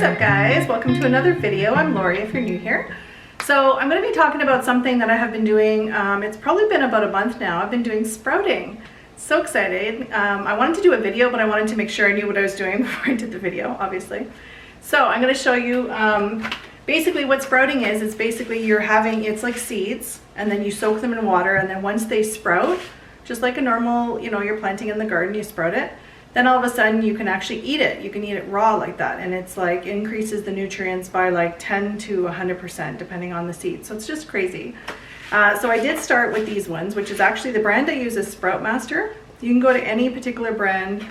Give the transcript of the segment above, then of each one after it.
What's up guys? Welcome to another video. I'm Lori if you're new here. So I'm going to be talking about something that I have been doing, it's probably been about a month now. I've been doing sprouting. So excited. I wanted to do a video, but I wanted to make sure I knew what I was doing before I did the video, obviously. So I'm going to show you basically what sprouting is. It's basically it's like seeds and then you soak them in water, and then once they sprout, just like a normal, you're planting in the garden, you sprout it. Then all of a sudden you can actually eat it. You can eat it raw like that, and it's like increases the nutrients by like 10 to 100% depending on the seed. So it's just crazy. So I did start with these ones, which is actually the brand I use is Sprout Master. You can go to any particular brand.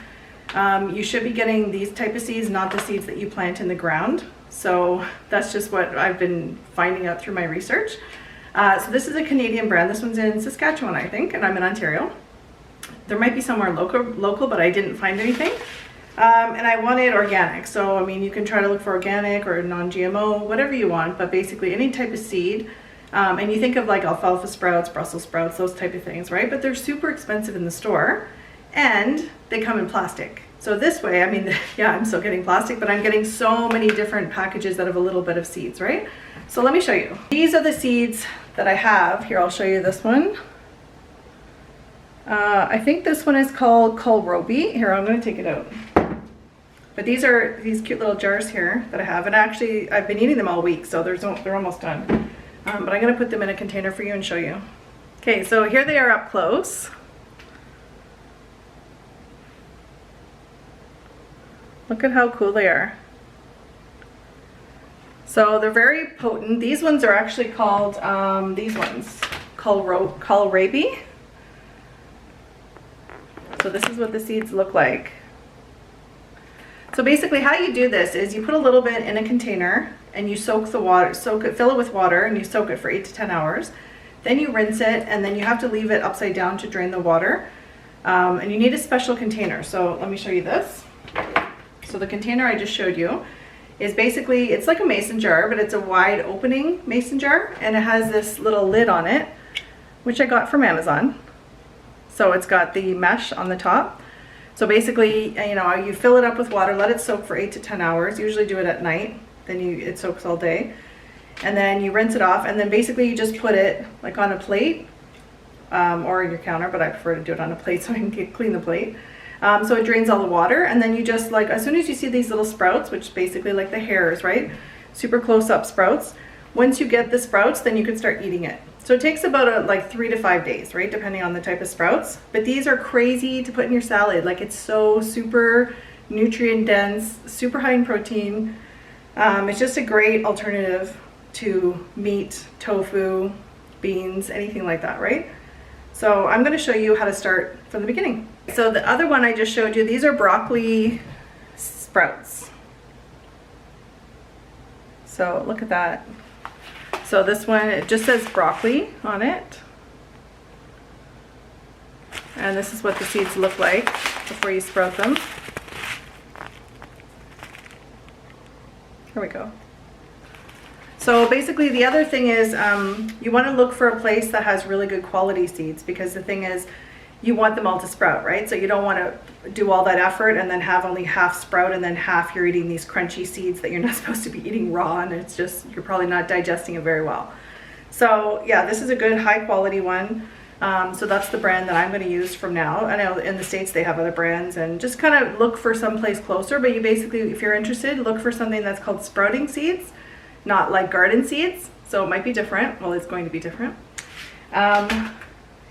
You should be getting these type of seeds, not the seeds that you plant in the ground. So that's just what I've been finding out through my research. So this is a Canadian brand. This one's in Saskatchewan, I think, and I'm in Ontario. There might be somewhere local, but I didn't find anything. And I wanted organic. So, I mean, you can try to look for organic or non-GMO, whatever you want, but basically any type of seed. And you think of like alfalfa sprouts, Brussels sprouts, those type of things, right? But they're super expensive in the store and they come in plastic. So this way, I mean, yeah, I'm still getting plastic, but I'm getting so many different packages that have a little bit of seeds, right? So let me show you. These are the seeds that I have. Here, I'll show you this one. I think this one is called kohlrabi. Here, I'm going to take it out. But these are these cute little jars here that I have, and actually I've been eating them all week, so they're almost done. But I'm going to put them in a container for you and show you. Okay, so here they are up close. Look at how cool they are. So they're very potent. These ones are actually called kohlrabi. So this is what the seeds look like. So basically how you do this is you put a little bit in a container and you soak the water, fill it with water, and you soak it for 8 to 10 hours. Then you rinse it, and then you have to leave it upside down to drain the water. And you need a special container. So let me show you this. So the container I just showed you is basically, it's like a mason jar, but it's a wide opening mason jar, and it has this little lid on it, which I got from Amazon. So it's got the mesh on the top. So basically, you fill it up with water, let it soak for 8 to 10 hours. Usually do it at night, then it soaks all day. And then you rinse it off, and then basically you just put it like on a plate or in your counter, but I prefer to do it on a plate so I can clean the plate. So it drains all the water, and then you just like, as soon as you see these little sprouts, which basically like the hairs, right? Super close up sprouts. Once you get the sprouts, then you can start eating it. So it takes about like 3 to 5 days, right? Depending on the type of sprouts. But these are crazy to put in your salad. Like, it's so super nutrient dense, super high in protein. It's just a great alternative to meat, tofu, beans, anything like that, right? So I'm going to show you how to start from the beginning. So the other one I just showed you, these are broccoli sprouts. So look at that. So this one, it just says broccoli on it. And this is what the seeds look like before you sprout them. Here we go. So basically the other thing is you want to look for a place that has really good quality seeds, because the thing is you want them all to sprout, right? So you don't want to do all that effort and then have only half sprout and then half you're eating these crunchy seeds that you're not supposed to be eating raw, and it's just, you're probably not digesting it very well. So yeah, this is a good high quality one. So that's the brand that I'm going to use from now. I know in the States they have other brands, and just kind of look for someplace closer, but you basically, if you're interested, look for something that's called sprouting seeds, not like garden seeds. So it might be different. Well, it's going to be different.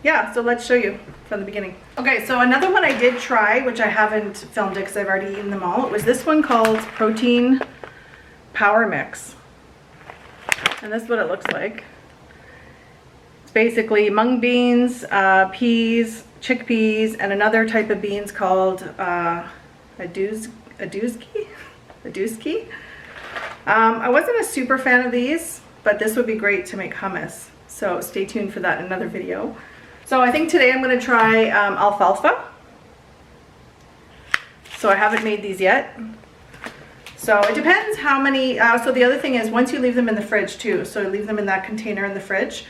Yeah, so let's show you from the beginning. Okay, so another one I did try, which I haven't filmed it because I've already eaten them all. It was this one called Protein Power Mix. And this is what it looks like. It's basically mung beans, peas, chickpeas, and another type of beans called aduzki. I wasn't a super fan of these, but this would be great to make hummus. So stay tuned for that in another video. So I think today I'm going to try alfalfa. So I haven't made these yet. So it depends how many, so the other thing is once you leave them in the fridge too, so leave them in that container in the fridge.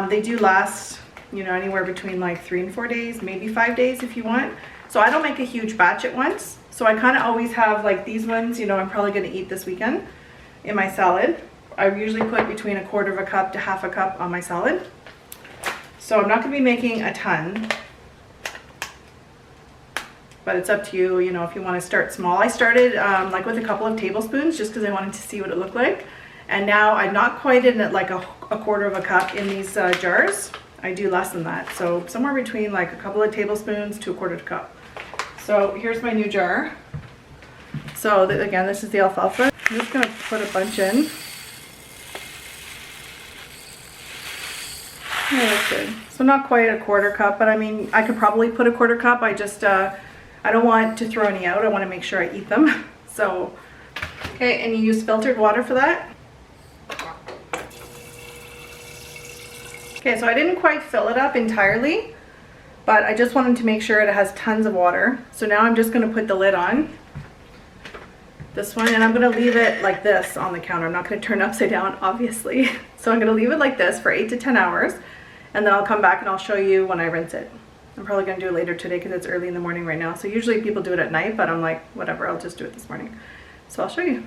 They do last, anywhere between like 3 and 4 days, maybe 5 days if you want. So I don't make a huge batch at once. So I kind of always have like these ones, you know, I'm probably going to eat this weekend in my salad. I usually put between 1/4 cup to 1/2 cup on my salad. So I'm not going to be making a ton, but it's up to you, you know, if you want to start small. I started like with a couple of tablespoons just because I wanted to see what it looked like. And now I'm not quite in it like a 1/4 cup in these jars. I do less than that. So somewhere between like a couple of tablespoons to 1/4 cup. So here's my new jar. So again, this is the alfalfa. I'm just gonna put a bunch in. Yeah, that's good. So not quite a 1/4 cup, but I mean, I could probably put a 1/4 cup. I just, I don't want to throw any out. I want to make sure I eat them. So, okay, and you use filtered water for that. Okay, so I didn't quite fill it up entirely, but I just wanted to make sure it has tons of water. So now I'm just going to put the lid on. This one, and I'm going to leave it like this on the counter. I'm not going to turn it upside down, obviously. So I'm going to leave it like this for 8 to 10 hours, and then I'll come back and I'll show you when I rinse it. I'm probably going to do it later today because it's early in the morning right now. So usually people do it at night, but I'm like, whatever, I'll just do it this morning. So I'll show you.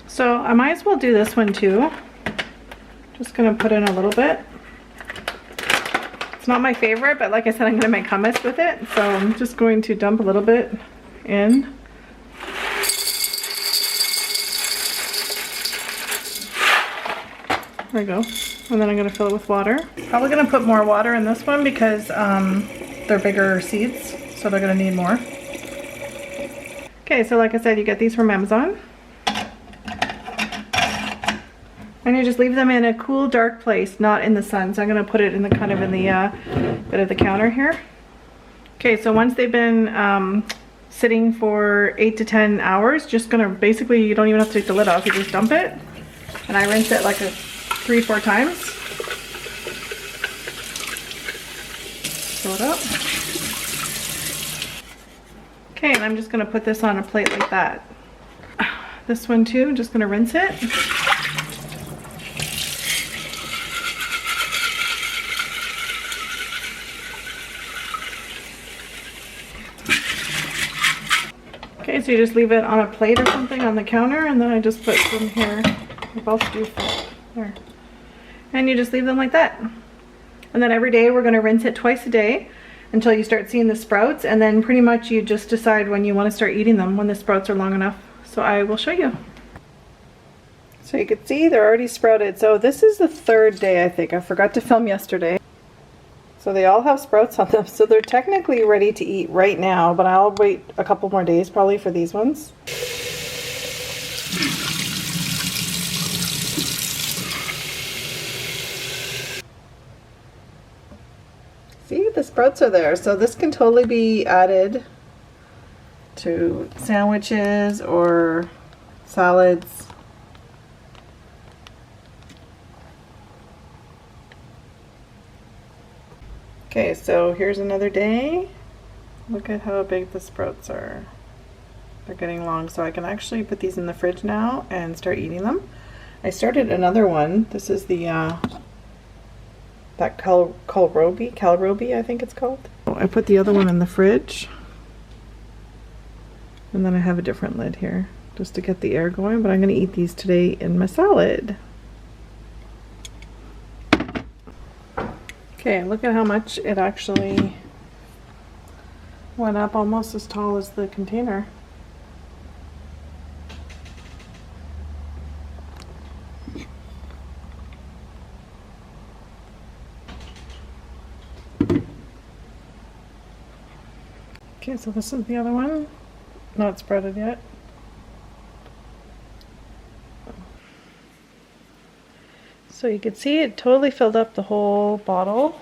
So I might as well do this one too. Just gonna put in a little bit. It's not my favorite, but like I said, I'm gonna make hummus with it. So I'm just going to dump a little bit in. There we go. And then I'm gonna fill it with water. Probably gonna put more water in this one because they're bigger seeds, so they're gonna need more. Okay, so like I said, you get these from Amazon. And you just leave them in a cool, dark place, not in the sun. So I'm going to put it in the kind of in the bit of the counter here. Okay, so once they've been sitting for 8 to 10 hours, just going to basically, you don't even have to take the lid off. You just dump it, and I rinse it like 3-4 times. Fill it up. Okay, and I'm just going to put this on a plate like that. This one too, I'm just going to rinse it. Okay, so you just leave it on a plate or something on the counter, and then I just put some here. They both do fit there. And you just leave them like that. And then every day we're going to rinse it twice a day until you start seeing the sprouts, and then pretty much you just decide when you want to start eating them, when the sprouts are long enough. So I will show you. So you can see they're already sprouted. So this is the 3rd day, I think. I forgot to film yesterday. So they all have sprouts on them, so they're technically ready to eat right now, but I'll wait a couple more days probably for these ones. See, the sprouts are there, so this can totally be added to sandwiches or salads. Okay, so here's another day. Look at how big the sprouts are. They're getting long, so I can actually put these in the fridge now and start eating them. I started another one. This is the that kohlrabi, I think it's called. I put the other one in the fridge, and then I have a different lid here just to get the air going, but I'm going to eat these today in my salad. Okay, look at how much it actually went up, almost as tall as the container. Okay, so this is the other one, not sprouted yet. So you can see it totally filled up the whole bottle.